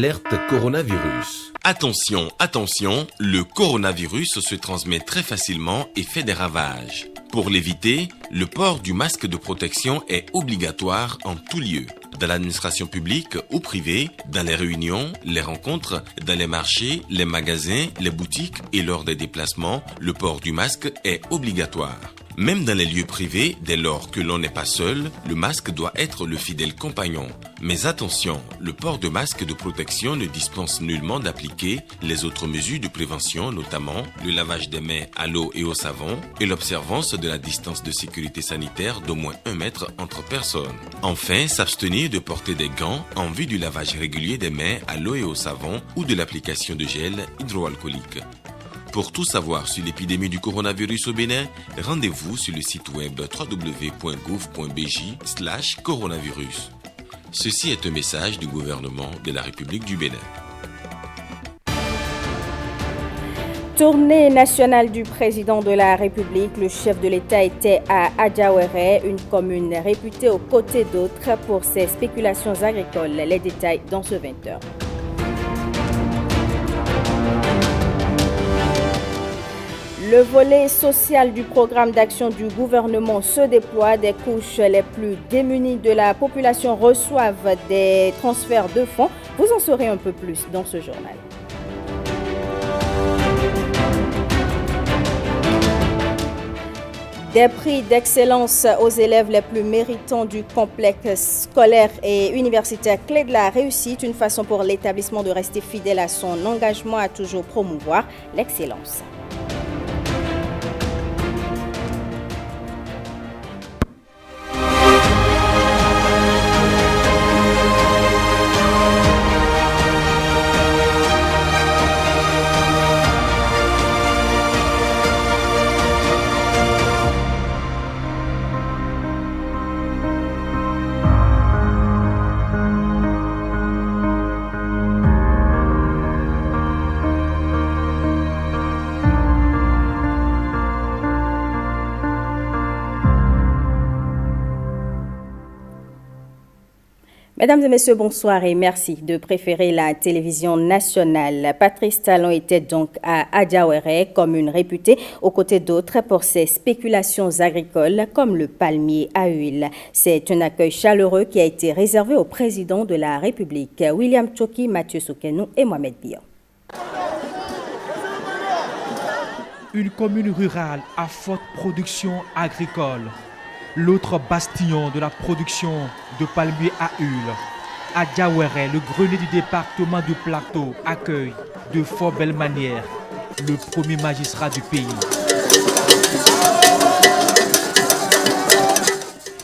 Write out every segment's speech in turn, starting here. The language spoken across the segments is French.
Alerte coronavirus. Attention, attention, le coronavirus se transmet très facilement et fait des ravages. Pour l'éviter, le port du masque de protection est obligatoire en tout lieu. Dans l'administration publique ou privée, dans les réunions, les rencontres, dans les marchés, les magasins, les boutiques et lors des déplacements, le port du masque est obligatoire. Même dans les lieux privés, dès lors que l'on n'est pas seul, le masque doit être le fidèle compagnon. Mais attention, le port de masque de protection ne dispense nullement d'appliquer les autres mesures de prévention, notamment le lavage des mains à l'eau et au savon et l'observance de la distance de sécurité sanitaire d'au moins 1 mètre entre personnes. Enfin, s'abstenir de porter des gants en vue du lavage régulier des mains à l'eau et au savon ou de l'application de gel hydroalcoolique. Pour tout savoir sur l'épidémie du coronavirus au Bénin, rendez-vous sur le site web www.gouv.bj/coronavirus. Ceci est un message du gouvernement de la République du Bénin. Tournée nationale du président de la République, le chef de l'État était à Adjawere, une commune réputée aux côtés d'autres pour ses spéculations agricoles. Les détails dans ce 20h. Le volet social du programme d'action du gouvernement se déploie. Des couches les plus démunies de la population reçoivent des transferts de fonds. Vous en saurez un peu plus dans ce journal. Des prix d'excellence aux élèves les plus méritants du complexe scolaire et universitaire, clé de la réussite, une façon pour l'établissement de rester fidèle à son engagement à toujours promouvoir l'excellence. Mesdames et messieurs, bonsoir et merci de préférer la télévision nationale. Patrice Talon était donc à Adjawere, commune réputée aux côtés d'autres pour ses spéculations agricoles comme le palmier à huile. C'est un accueil chaleureux qui a été réservé au président de la République, William Tchoki, Mathieu Soukenou et Mohamed Biya. Une commune rurale à forte production agricole. L'autre bastion de la production de palmiers à huile. Adjawere, le grenier du département du Plateau, accueille de fort belle manière le premier magistrat du pays.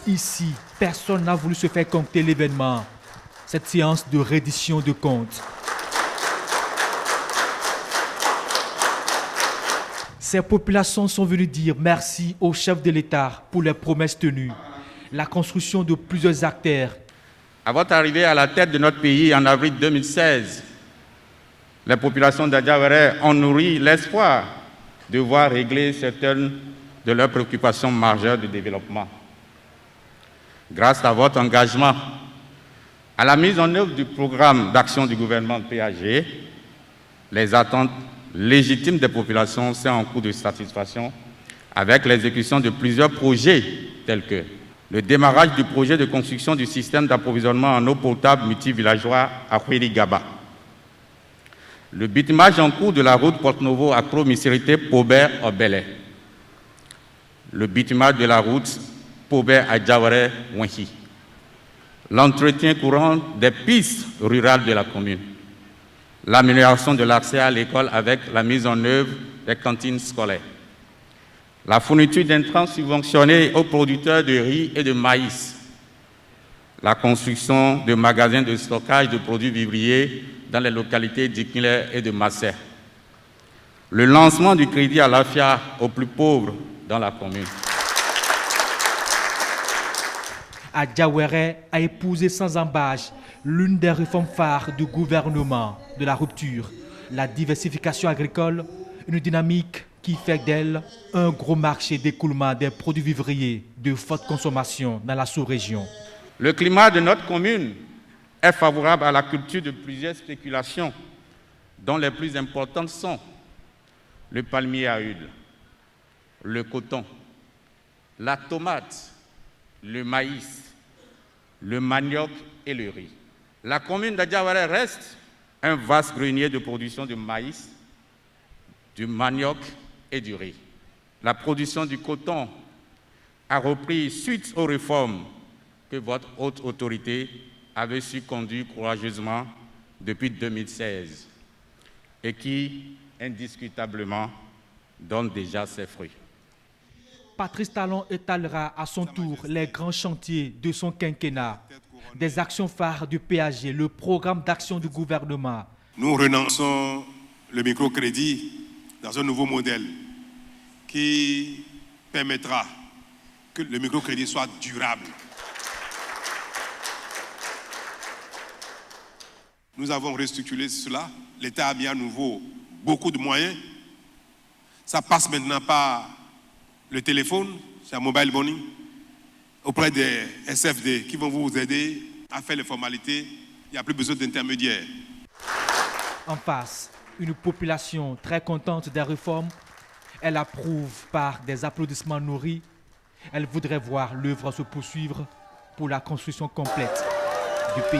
Ici, personne n'a voulu se faire compter l'événement. Cette séance de reddition de comptes. Ces populations sont venues dire merci au chef de l'État pour les promesses tenues, la construction de plusieurs artères. À votre arrivée à la tête de notre pays en avril 2016, les populations d'Adjawere ont nourri l'espoir de voir régler certaines de leurs préoccupations majeures de développement. Grâce à votre engagement, à la mise en œuvre du programme d'action du gouvernement de PAG, les attentes légitime des populations, c'est en cours de satisfaction avec l'exécution de plusieurs projets tels que le démarrage du projet de construction du système d'approvisionnement en eau potable multivillageois à Huirigaba, le bitumage en cours de la route Porte-Novo à Pro-Misérité-Paubert-Obélé, le bitumage de la route Paubert-Adjawere-Wenhi, l'entretien courant des pistes rurales de la commune, l'amélioration de l'accès à l'école avec la mise en œuvre des cantines scolaires, la fourniture d'intrants subventionnés aux producteurs de riz et de maïs, la construction de magasins de stockage de produits vivriers dans les localités d'Ikile et de Massé, le lancement du crédit à l'AFIA aux plus pauvres dans la commune. Adjawere a épousé sans embâche l'une des réformes phares du gouvernement de la rupture, la diversification agricole, une dynamique qui fait d'elle un gros marché d'écoulement des produits vivriers de forte consommation dans la sous-région. Le climat de notre commune est favorable à la culture de plusieurs spéculations, dont les plus importantes sont le palmier à huile, le coton, la tomate, le maïs, le manioc et le riz. La commune d'Adiawéré reste un vaste grenier de production de maïs, du manioc et du riz. La production du coton a repris suite aux réformes que votre haute autorité avait su conduire courageusement depuis 2016 et qui, indiscutablement, donnent déjà ses fruits. Patrice Talon étalera à son tour les grands chantiers de son quinquennat, des actions phares du PAG, le programme d'action du gouvernement. Nous renonçons le microcrédit dans un nouveau modèle qui permettra que le microcrédit soit durable. Nous avons restructuré cela. L'État a mis à nouveau beaucoup de moyens. Ça passe maintenant par le téléphone, c'est un mobile money, auprès des SFD qui vont vous aider à faire les formalités. Il n'y a plus besoin d'intermédiaires. En face, une population très contente des réformes. Elle approuve par des applaudissements nourris. Elle voudrait voir l'œuvre se poursuivre pour la construction complète du pays.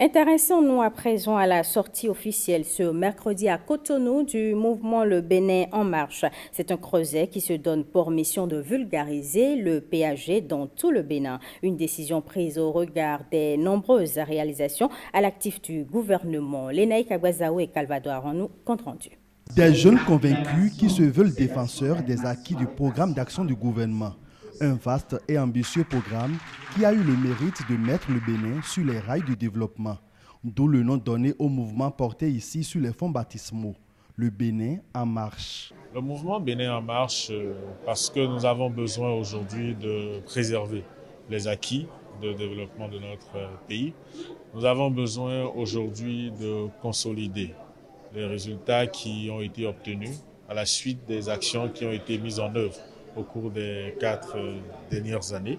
Intéressons-nous à présent à la sortie officielle ce mercredi à Cotonou du mouvement Le Bénin en marche. C'est un creuset qui se donne pour mission de vulgariser le PAG dans tout le Bénin. Une décision prise au regard des nombreuses réalisations à l'actif du gouvernement. Lénaï Kagwazaou et Calvadoir en nous compte rendu. Des jeunes convaincus qui se veulent défenseurs des acquis du programme d'action du gouvernement. Un vaste et ambitieux programme qui a eu le mérite de mettre le Bénin sur les rails du développement, d'où le nom donné au mouvement porté ici sur les fonds baptismaux, le Bénin en marche. Le mouvement Bénin en marche, parce que nous avons besoin aujourd'hui de préserver les acquis de développement de notre pays. Nous avons besoin aujourd'hui de consolider les résultats qui ont été obtenus à la suite des actions qui ont été mises en œuvre au cours des 4 dernières années,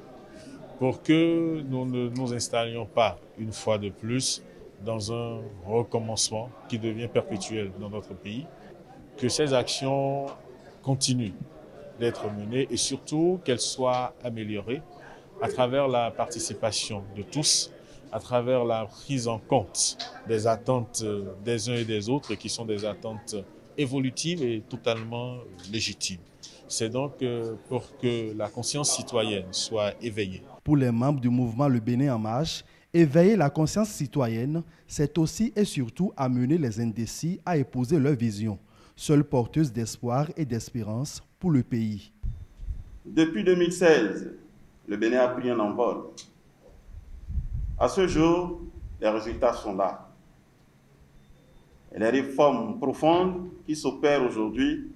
pour que nous ne nous installions pas une fois de plus dans un recommencement qui devient perpétuel dans notre pays, que ces actions continuent d'être menées et surtout qu'elles soient améliorées à travers la participation de tous, à travers la prise en compte des attentes des uns et des autres qui sont des attentes évolutives et totalement légitimes. C'est donc pour que la conscience citoyenne soit éveillée. Pour les membres du mouvement Le Bénin en marche, éveiller la conscience citoyenne, c'est aussi et surtout amener les indécis à épouser leur vision, seule porteuse d'espoir et d'espérance pour le pays. Depuis 2016, le Bénin a pris un envol. À ce jour, les résultats sont là. Et les réformes profondes qui s'opèrent aujourd'hui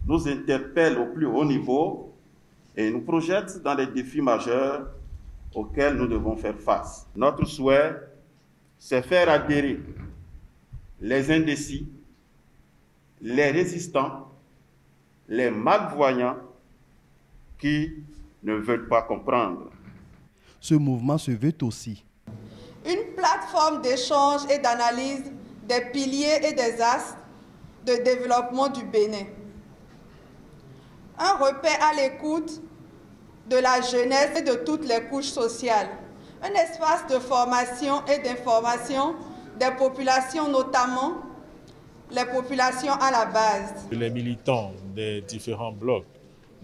nous interpellent au plus haut niveau et nous projettent dans les défis majeurs auxquels nous devons faire face. Notre souhait, c'est faire adhérer les indécis, les résistants, les malvoyants qui ne veulent pas comprendre. Ce mouvement se veut aussi une plateforme d'échange et d'analyse des piliers et des axes de développement du Bénin. Un repère à l'écoute de la jeunesse et de toutes les couches sociales. Un espace de formation et d'information des populations, notamment les populations à la base. Les militants des différents blocs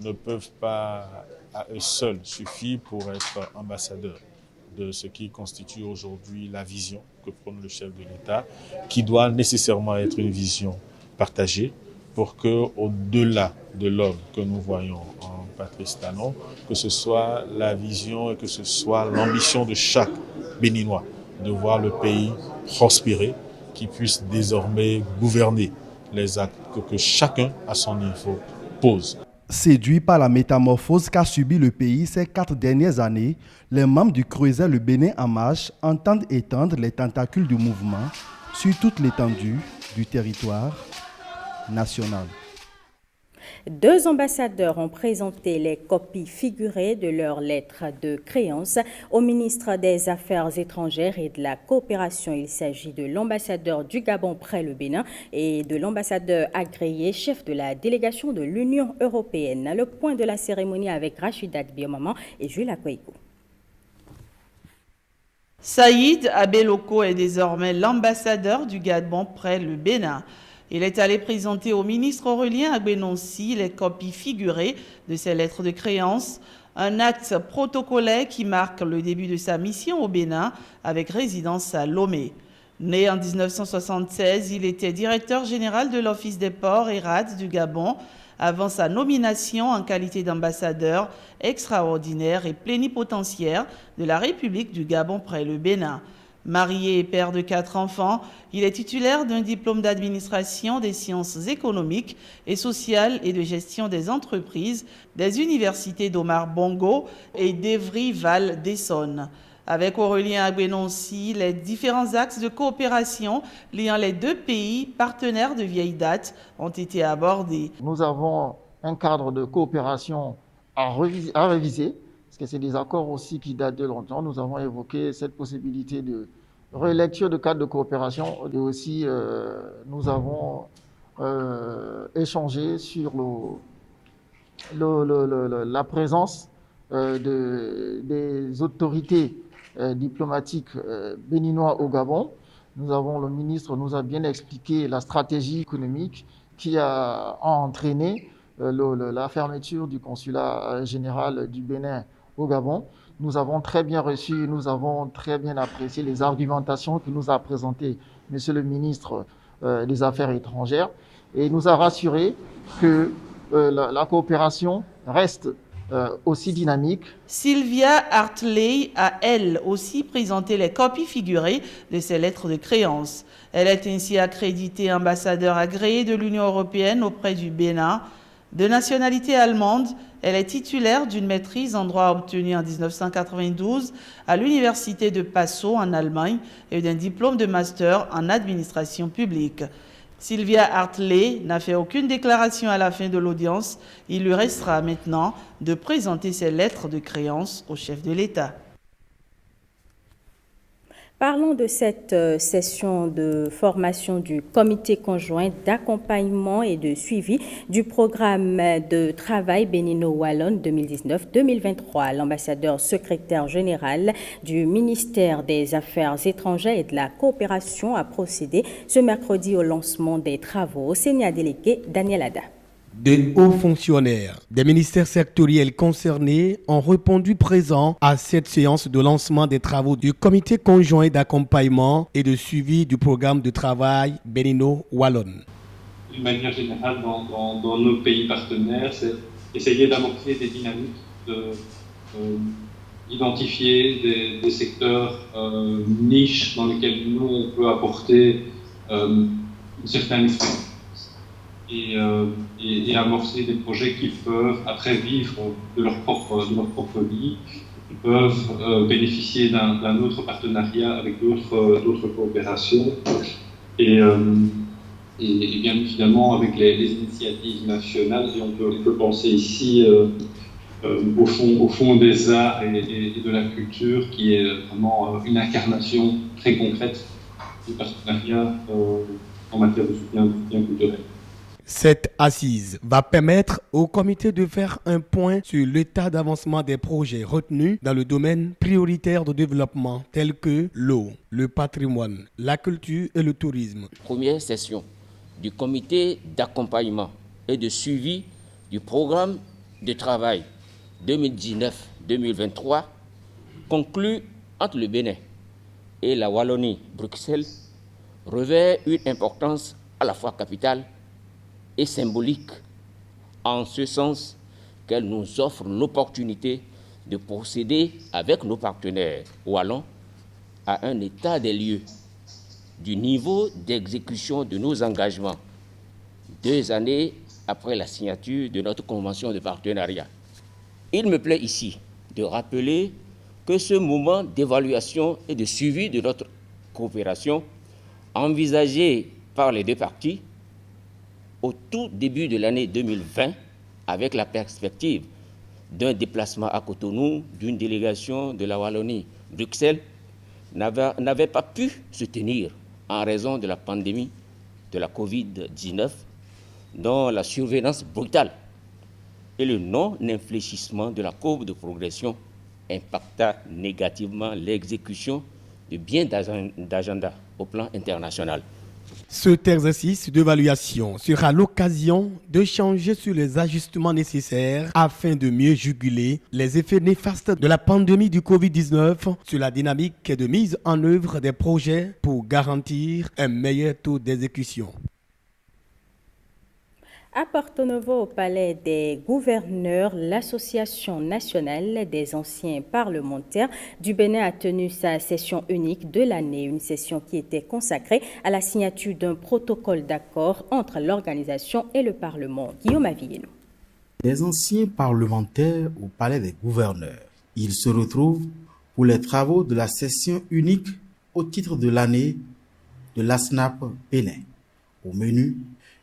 ne peuvent pas à eux seuls suffire pour être ambassadeurs de ce qui constitue aujourd'hui la vision que prône le chef de l'État, qui doit nécessairement être une vision partagée pour que, au-delà de l'homme que nous voyons en Patrice Talon, que ce soit la vision et que ce soit l'ambition de chaque Béninois de voir le pays prospérer, qui puisse désormais gouverner les actes que chacun à son niveau pose. Séduits par la métamorphose qu'a subi le pays ces 4 dernières années, les membres du Creuset Le Bénin en marche entendent étendre les tentacules du mouvement sur toute l'étendue du territoire national. 2 ambassadeurs ont présenté les copies figurées de leurs lettres de créance au ministre des Affaires étrangères et de la coopération. Il s'agit de l'ambassadeur du Gabon près le Bénin et de l'ambassadeur agréé, chef de la délégation de l'Union européenne. Le point de la cérémonie avec Rachidat Biomaman et Jules Akoïko. Saïd Abeloko est désormais l'ambassadeur du Gabon près le Bénin. Il est allé présenter au ministre Aurélien Agbenonsi les copies figurées de ses lettres de créance, un acte protocolaire qui marque le début de sa mission au Bénin avec résidence à Lomé. Né en 1976, il était directeur général de l'Office des ports et rades du Gabon avant sa nomination en qualité d'ambassadeur extraordinaire et plénipotentiaire de la République du Gabon près le Bénin. Marié et père de 4 enfants, il est titulaire d'un diplôme d'administration des sciences économiques et sociales et de gestion des entreprises des universités d'Omar Bongo et d'Evry Val d'Essonne. Avec Aurélien Agbenonsi, les différents axes de coopération liant les 2 pays partenaires de vieille date ont été abordés. Nous avons un cadre de coopération à réviser, parce que c'est des accords aussi qui datent de longtemps. Nous avons évoqué cette possibilité de relecture de cadre de coopération et aussi nous avons échangé sur la présence des autorités diplomatiques béninois au Gabon. Le ministre nous a bien expliqué la stratégie économique qui a entraîné la fermeture du consulat général du Bénin au Gabon. Nous avons très bien reçu, nous avons très bien apprécié les argumentations que nous a présentées Monsieur le ministre des Affaires étrangères et nous a rassuré que la coopération reste aussi dynamique. Sylvia Hartley a elle aussi présenté les copies figurées de ses lettres de créance. Elle est ainsi accréditée ambassadeur agréé de l'Union européenne auprès du Bénin. De nationalité allemande, elle est titulaire d'une maîtrise en droit obtenue en 1992 à l'université de Passau en Allemagne et d'un diplôme de master en administration publique. Sylvia Hartley n'a fait aucune déclaration à la fin de l'audience. Il lui restera maintenant de présenter ses lettres de créance au chef de l'État. Parlons de cette session de formation du comité conjoint d'accompagnement et de suivi du programme de travail Bénino-Wallonne 2019-2023. L'ambassadeur secrétaire général du ministère des Affaires étrangères et de la coopération a procédé ce mercredi au lancement des travaux. Senior délégué Daniel Ada. De hauts fonctionnaires des ministères sectoriels concernés ont répondu présents à cette séance de lancement des travaux du comité conjoint d'accompagnement et de suivi du programme de travail Bénino-Wallonne. D'une manière générale, dans nos pays partenaires, c'est essayer d'amorcer des dynamiques, d'identifier des secteurs niches dans lesquels nous, on peut apporter une certaine expérience. Et amorcer des projets qui peuvent après vivre de leur propre vie, qui peuvent bénéficier d'un autre partenariat avec d'autres coopérations et bien évidemment avec les initiatives nationales. Et on peut penser ici au fond des arts et de la culture, qui est vraiment une incarnation très concrète du partenariat en matière de soutien culturel. Cette assise va permettre au comité de faire un point sur l'état d'avancement des projets retenus dans le domaine prioritaire de développement tels que l'eau, le patrimoine, la culture et le tourisme. Première session du comité d'accompagnement et de suivi du programme de travail 2019-2023 conclu entre le Bénin et la Wallonie-Bruxelles revêt une importance à la fois capitale et symbolique, en ce sens qu'elle nous offre l'opportunité de procéder avec nos partenaires wallons à un état des lieux du niveau d'exécution de nos engagements 2 années après la signature de notre convention de partenariat. Il me plaît ici de rappeler que ce moment d'évaluation et de suivi de notre coopération envisagé par les deux parties au tout début de l'année 2020 avec la perspective d'un déplacement à Cotonou d'une délégation de la Wallonie, Bruxelles, n'avait pas pu se tenir en raison de la pandémie de la Covid-19, dont la surveillance brutale et le non-infléchissement de la courbe de progression impacta négativement l'exécution de bien d'agendas au plan international. Cet exercice d'évaluation sera l'occasion de changer sur les ajustements nécessaires afin de mieux juguler les effets néfastes de la pandémie du Covid-19 sur la dynamique de mise en œuvre des projets pour garantir un meilleur taux d'exécution. À Porto Novo, au palais des gouverneurs, l'Association nationale des anciens parlementaires du Bénin a tenu sa session unique de l'année, une session qui était consacrée à la signature d'un protocole d'accord entre l'organisation et le Parlement. Guillaume Avilleno. Des anciens parlementaires au palais des gouverneurs. Ils se retrouvent pour les travaux de la session unique au titre de l'année de l'ASNAP Bénin. Au menu,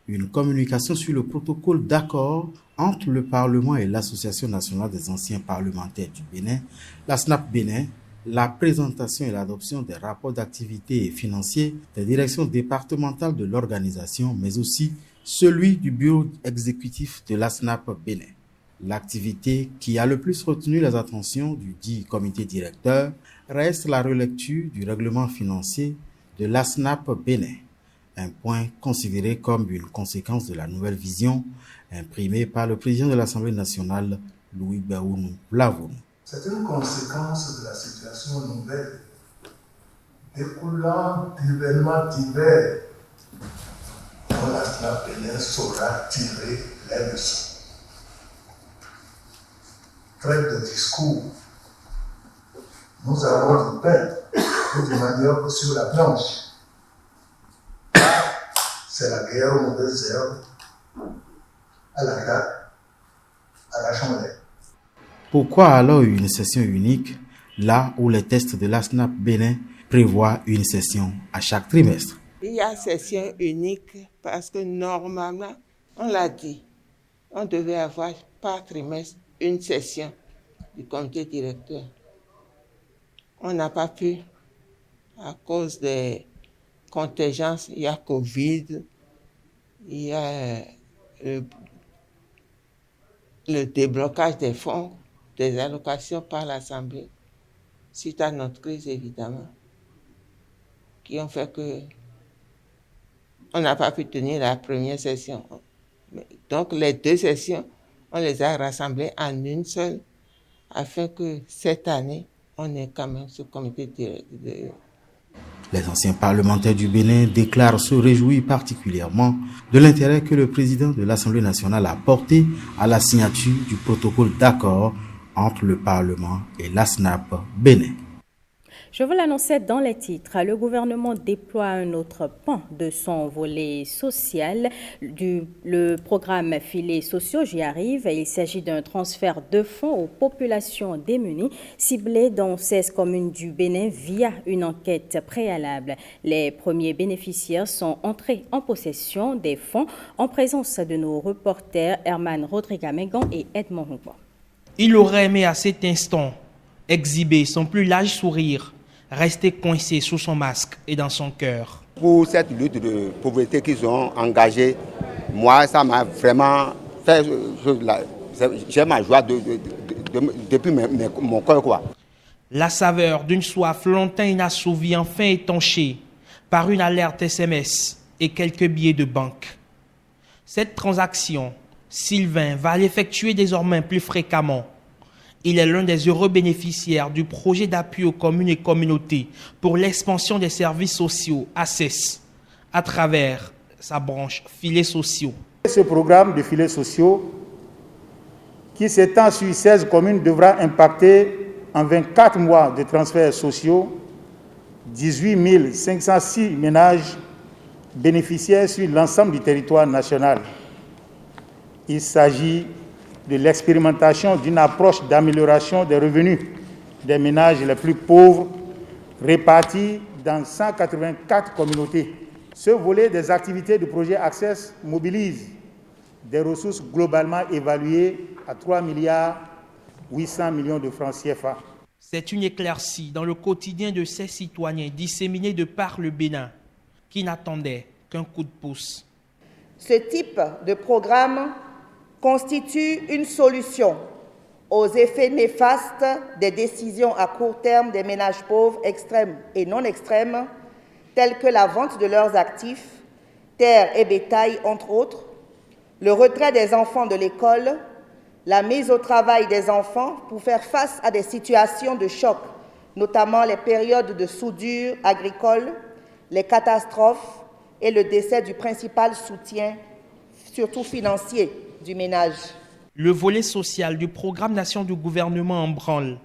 une communication sur le protocole d'accord entre le Parlement et l'Association nationale des anciens parlementaires du Bénin, l'ASNAP Bénin, la présentation et l'adoption des rapports d'activité et financiers des directions départementales de l'organisation, mais aussi celui du bureau exécutif de l'ASNAP Bénin. L'activité qui a le plus retenu les attentions du dit comité directeur reste la relecture du règlement financier de l'ASNAP Bénin. Un point considéré comme une conséquence de la nouvelle vision imprimée par le président de l'Assemblée nationale, Louis Baounou Blavoun. C'est une conséquence de la situation nouvelle, découlant d'événements divers dont l'ASNAP Bénin saura tirer les leçons. Trêve de discours, nous avons du pain et du manioc sur la planche. C'est la guerre aux mauvaises herbes, à la grappe, à la chandelle. Pourquoi alors une session unique, là où les tests de l'ASNAP Bénin prévoient une session à chaque trimestre? Il y a session unique parce que normalement, on l'a dit, on devait avoir par trimestre une session du comité directeur. On n'a pas pu à cause des contingences, il y a Covid, il y a le déblocage des fonds, des allocations par l'Assemblée, suite à notre crise évidemment, qui ont fait que on n'a pas pu tenir la première session. Donc les deux sessions, on les a rassemblées en une seule, afin que cette année, on ait quand même ce comité directeur. Les anciens parlementaires du Bénin déclarent se réjouir particulièrement de l'intérêt que le président de l'Assemblée nationale a porté à la signature du protocole d'accord entre le Parlement et l'ASNAP Bénin. Je vous l'annonçais dans les titres, le gouvernement déploie un autre pan de son volet social, le programme Filets sociaux, j'y arrive. Il s'agit d'un transfert de fonds aux populations démunies, ciblées dans 16 communes du Bénin via une enquête préalable. Les premiers bénéficiaires sont entrés en possession des fonds en présence de nos reporters Herman Rodriga-Mengan et Edmond Hongwa. Il aurait aimé à cet instant exhiber son plus large sourire, rester coincé sous son masque et dans son cœur. Pour cette lutte de pauvreté qu'ils ont engagée, moi, ça m'a vraiment fait... J'ai ma joie depuis mon cœur, quoi. La saveur d'une soif longtemps inassouvie, enfin étanchée par une alerte SMS et quelques billets de banque. Cette transaction, Sylvain va l'effectuer désormais plus fréquemment. Il est l'un des heureux bénéficiaires du projet d'appui aux communes et communautés pour l'expansion des services sociaux, ACES, à travers sa branche Filets sociaux. Ce programme de filets sociaux, qui s'étend sur 16 communes, devra impacter en 24 mois de transferts sociaux 18 506 ménages bénéficiaires sur l'ensemble du territoire national. Il s'agit de l'expérimentation d'une approche d'amélioration des revenus des ménages les plus pauvres répartis dans 184 communautés. Ce volet des activités du projet Access mobilise des ressources globalement évaluées à 3,8 milliards de francs CFA. C'est une éclaircie dans le quotidien de ces citoyens disséminés de par le Bénin qui n'attendaient qu'un coup de pouce. Ce type de programme constitue une solution aux effets néfastes des décisions à court terme des ménages pauvres, extrêmes et non extrêmes, telles que la vente de leurs actifs, terres et bétail, entre autres, le retrait des enfants de l'école, la mise au travail des enfants pour faire face à des situations de choc, notamment les périodes de soudure agricole, les catastrophes et le décès du principal soutien, surtout financier, du ménage. Le volet social du programme Nation du gouvernement en branle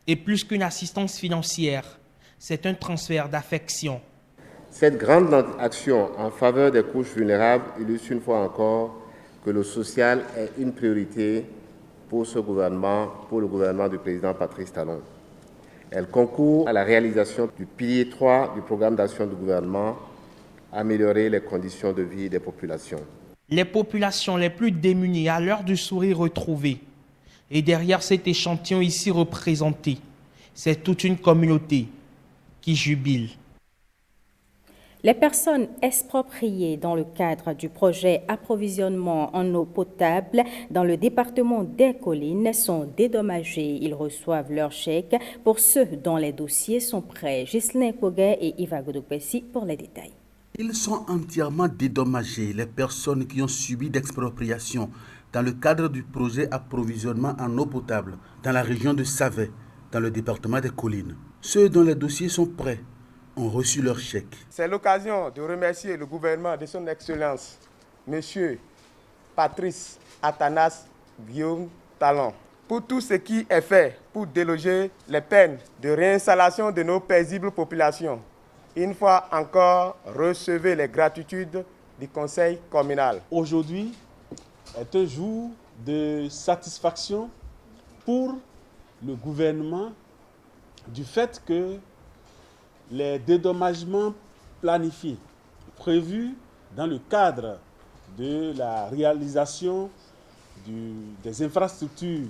est plus qu'une assistance financière, c'est un transfert d'affection. Cette grande action en faveur des couches vulnérables illustre une fois encore que le social est une priorité pour ce gouvernement, pour le gouvernement du président Patrice Talon. Elle concourt à la réalisation du pilier 3 du programme d'action du gouvernement, améliorer les conditions de vie des populations. Les populations les plus démunies à l'heure du sourire retrouvé. Et derrière cet échantillon ici représenté, c'est toute une communauté qui jubile. Les personnes expropriées dans le cadre du projet approvisionnement en eau potable dans le département des Collines sont dédommagés. Ils reçoivent leur chèque pour ceux dont les dossiers sont prêts. Ghislain Koguet et Iva Godopessi pour les détails. Ils sont entièrement dédommagés, les personnes qui ont subi d'expropriation dans le cadre du projet approvisionnement en eau potable dans la région de Savet, dans le département des Collines. Ceux dont les dossiers sont prêts ont reçu leur chèque. C'est l'occasion de remercier le gouvernement de son Excellence, M. Patrice Athanas Guillaume Talon, pour tout ce qui est fait pour déloger les peines de réinstallation de nos paisibles populations. Une fois encore, recevez les gratitudes du conseil communal. Aujourd'hui est un jour de satisfaction pour le gouvernement du fait que les dédommagements planifiés, prévus dans le cadre de la réalisation des infrastructures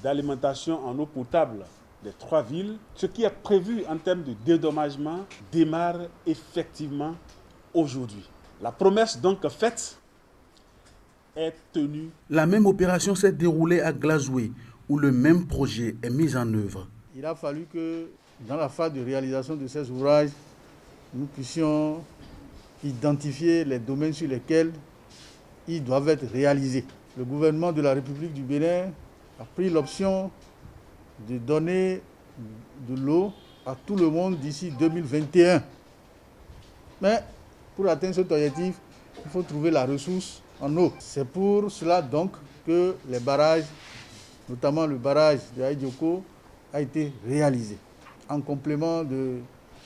d'alimentation en eau potable des 3 villes, ce qui est prévu en termes de dédommagement démarre effectivement aujourd'hui. La promesse donc faite est tenue. La même opération s'est déroulée à Glazoué, où le même projet est mis en œuvre. Il a fallu que dans la phase de réalisation de ces ouvrages, nous puissions identifier les domaines sur lesquels ils doivent être réalisés. Le gouvernement de la République du Bénin a pris l'option de donner de l'eau à tout le monde d'ici 2021. Mais pour atteindre cet objectif, il faut trouver la ressource en eau. C'est pour cela donc que les barrages, notamment le barrage de Aïdioko, a été réalisé, en complément de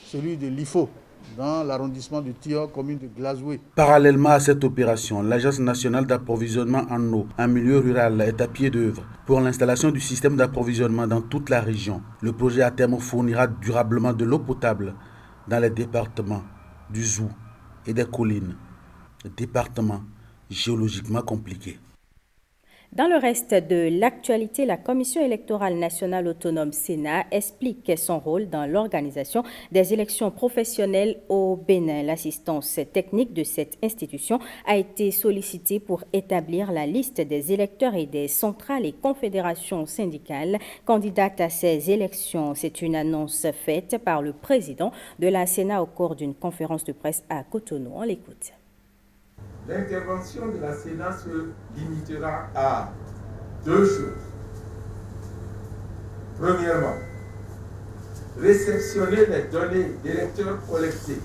celui de l'IFO, dans l'arrondissement de Thior, commune de Glazoué. Parallèlement à cette opération, l'Agence nationale d'approvisionnement en eau en milieu rural est à pied d'œuvre pour l'installation du système d'approvisionnement dans toute la région. Le projet à terme fournira durablement de l'eau potable dans les départements du Zou et des Collines, départements géologiquement compliqués. Dans le reste de l'actualité, la Commission électorale nationale autonome Sénat explique son rôle dans l'organisation des élections professionnelles au Bénin. L'assistance technique de cette institution a été sollicitée pour établir la liste des électeurs et des centrales et confédérations syndicales candidates à ces élections. C'est une annonce faite par le président de la Sénat au cours d'une conférence de presse à Cotonou. On l'écoute. L'intervention de la Sénat se limitera à 2 choses. Premièrement, réceptionner les données d'électeurs collectées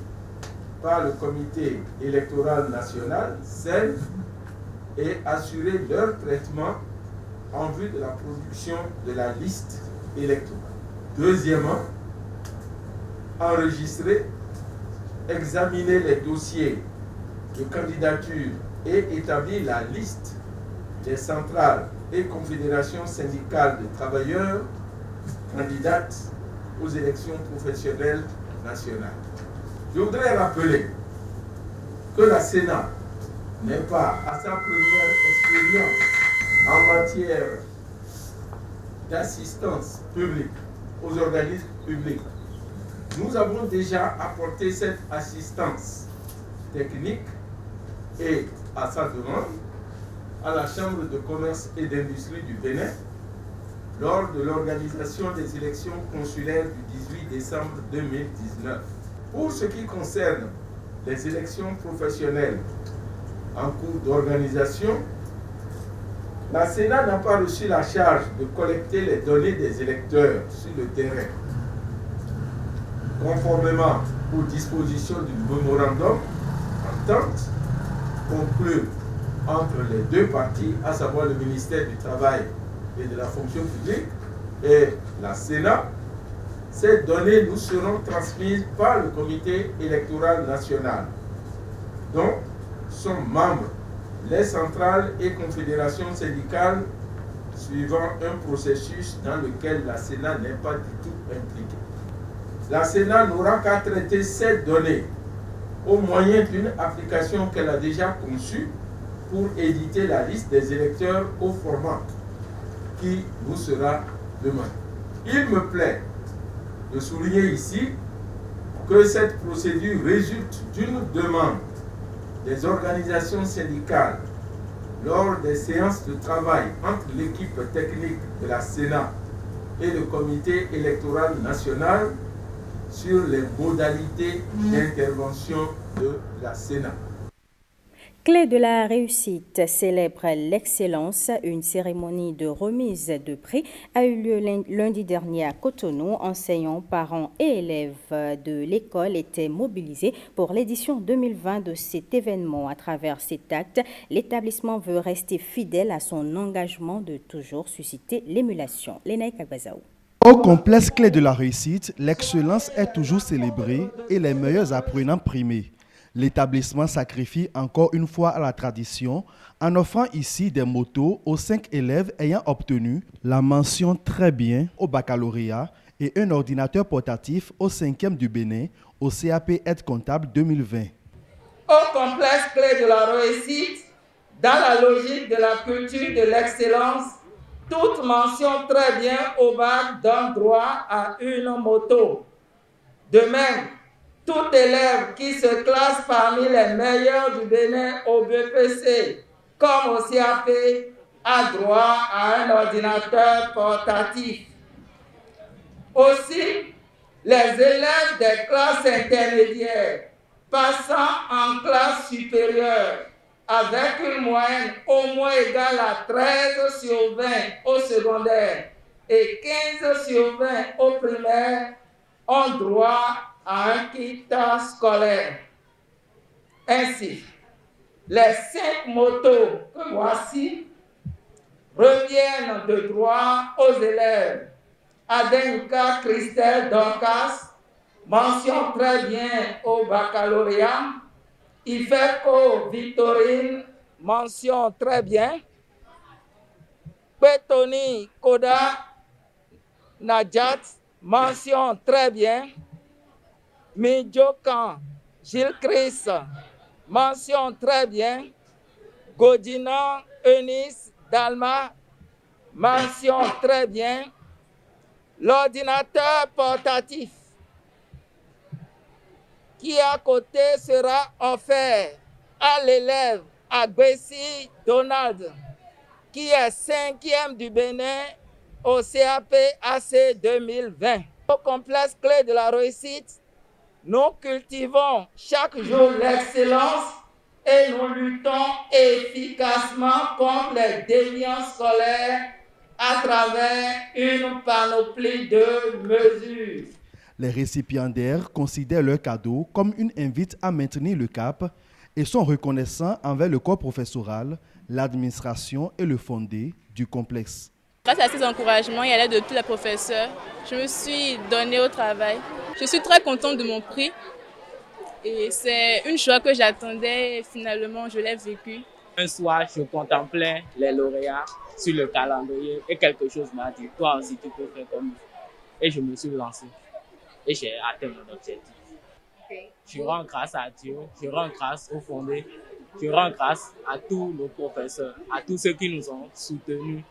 par le Comité électoral national, celles et assurer leur traitement en vue de la production de la liste électorale. Deuxièmement, enregistrer, examiner les dossiers de candidature et établir la liste des centrales et confédérations syndicales de travailleurs candidates aux élections professionnelles nationales. Je voudrais rappeler que la Sénat n'est pas à sa première expérience en matière d'assistance publique aux organismes publics. Nous avons déjà apporté cette assistance technique et à sa demande à la Chambre de commerce et d'industrie du Bénin lors de l'organisation des élections consulaires du 18 décembre 2019. Pour ce qui concerne les élections professionnelles en cours d'organisation, la Sénat n'a pas reçu la charge de collecter les données des électeurs sur le terrain, conformément aux dispositions du mémorandum d'entente conclu entre les deux parties, à savoir le ministère du Travail et de la fonction publique et la Sénat. Ces données nous seront transmises par le comité électoral national, dont sont membres les centrales et confédérations syndicales, suivant un processus dans lequel la Sénat n'est pas du tout impliquée. La Sénat n'aura qu'à traiter ces données au moyen d'une application qu'elle a déjà conçue pour éditer la liste des électeurs au format qui vous sera demandé. Il me plaît de souligner ici que cette procédure résulte d'une demande des organisations syndicales lors des séances de travail entre l'équipe technique de la Sénat et le comité électoral national sur les modalités d'intervention de la Sénat. Clé de la réussite célèbre l'excellence. Une cérémonie de remise de prix a eu lieu lundi dernier à Cotonou. Enseignants, parents et élèves de l'école étaient mobilisés pour l'édition 2020 de cet événement. À travers cet acte, l'établissement veut rester fidèle à son engagement de toujours susciter l'émulation. Lénaï Kagbazaou. Au complexe Clé de la réussite, l'excellence est toujours célébrée et les meilleurs apprenants primés. L'établissement sacrifie encore une fois à la tradition en offrant ici des motos aux 5 élèves ayant obtenu la mention très bien au baccalauréat et un ordinateur portatif au 5e du Bénin au CAP Aide comptable 2020. Au complexe Clé de la réussite, dans la logique de la culture de l'excellence, toute mention très bien au bac donne droit à une moto. De même, tout élève qui se classe parmi les meilleurs du Bénin au BPC, comme au CAP, a droit à un ordinateur portatif. Aussi, les élèves des classes intermédiaires passant en classe supérieure avec une moyenne au moins égale à 13 sur 20 au secondaire et 15 sur 20 au primaire ont droit à un kit scolaire. Ainsi, les 5 motos que voici reviennent de droit aux élèves Adenka Christelle Dorcas, mention très bien au baccalauréat, Ifeko Victorine, mention très bien, Petoni Koda Najat, mention très bien, Midjokan Gilles Chris, mention très bien, Godinan Eunice Dalma, mention très bien, l'ordinateur portatif qui à côté sera offert à l'élève Agbessi Donald, qui est 5e du Bénin au CAP AC 2020. Au complexe Clé de la réussite, nous cultivons chaque jour l'excellence et nous luttons efficacement contre les déviances scolaires à travers une panoplie de mesures. Les récipiendaires considèrent leur cadeau comme une invite à maintenir le cap et sont reconnaissants envers le corps professoral, l'administration et le fondé du complexe. Grâce à ces encouragements et à l'aide de tous les professeurs, je me suis donnée au travail. Je suis très contente de mon prix et c'est une joie que j'attendais et finalement je l'ai vécu. Un soir, je contemplais les lauréats sur le calendrier et quelque chose m'a dit, toi aussi tu peux faire comme moi. Et je me suis lancé et j'ai atteint mon objectif. Je rends grâce à Dieu, je rends grâce au fondé, je rends grâce à tous nos professeurs, à tous ceux qui nous ont soutenus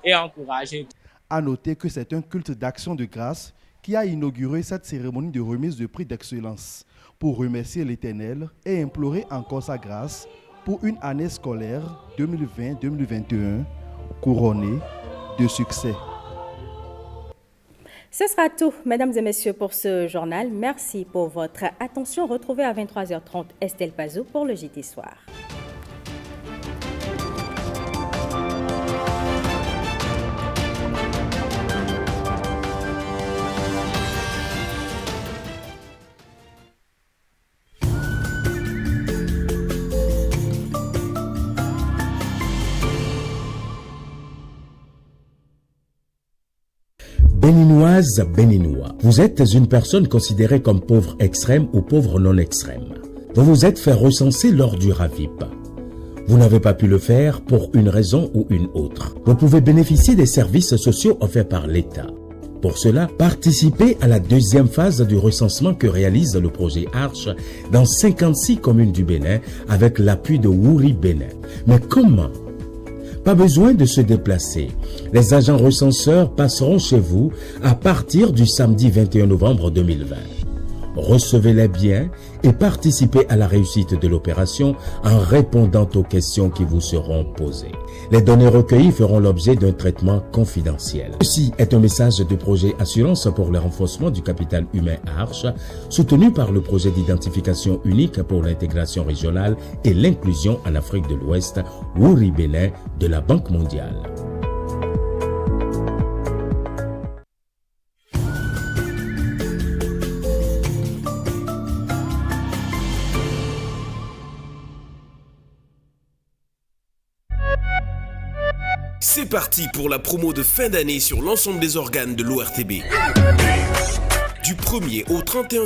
et encouragés. À noter que c'est un culte d'action de grâce qui a inauguré cette cérémonie de remise de prix d'excellence pour remercier l'Éternel et implorer encore sa grâce pour une année scolaire 2020-2021 couronnée de succès. Ce sera tout, mesdames et messieurs, pour ce journal. Merci pour votre attention. Retrouvez à 23h30 Estelle Pazou pour le JT Soir. Béninoise, Béninois, vous êtes une personne considérée comme pauvre extrême ou pauvre non extrême. Vous vous êtes fait recenser lors du RAVIP. Vous n'avez pas pu le faire pour une raison ou une autre. Vous pouvez bénéficier des services sociaux offerts par l'État. Pour cela, participez à la deuxième phase du recensement que réalise le projet Arche dans 56 communes du Bénin avec l'appui de Wouri Bénin. Mais comment ? Pas besoin de se déplacer. Les agents recenseurs passeront chez vous à partir du samedi 21 novembre 2020. Recevez-les bien et participez à la réussite de l'opération en répondant aux questions qui vous seront posées. Les données recueillies feront l'objet d'un traitement confidentiel. Ceci est un message du projet Assurance pour le renforcement du capital humain Arche, soutenu par le projet d'identification unique pour l'intégration régionale et l'inclusion en Afrique de l'Ouest, Wouri Bénin, de la Banque mondiale. C'est parti pour la promo de fin d'année sur l'ensemble des organes de l'ORTB. Du 1er au 31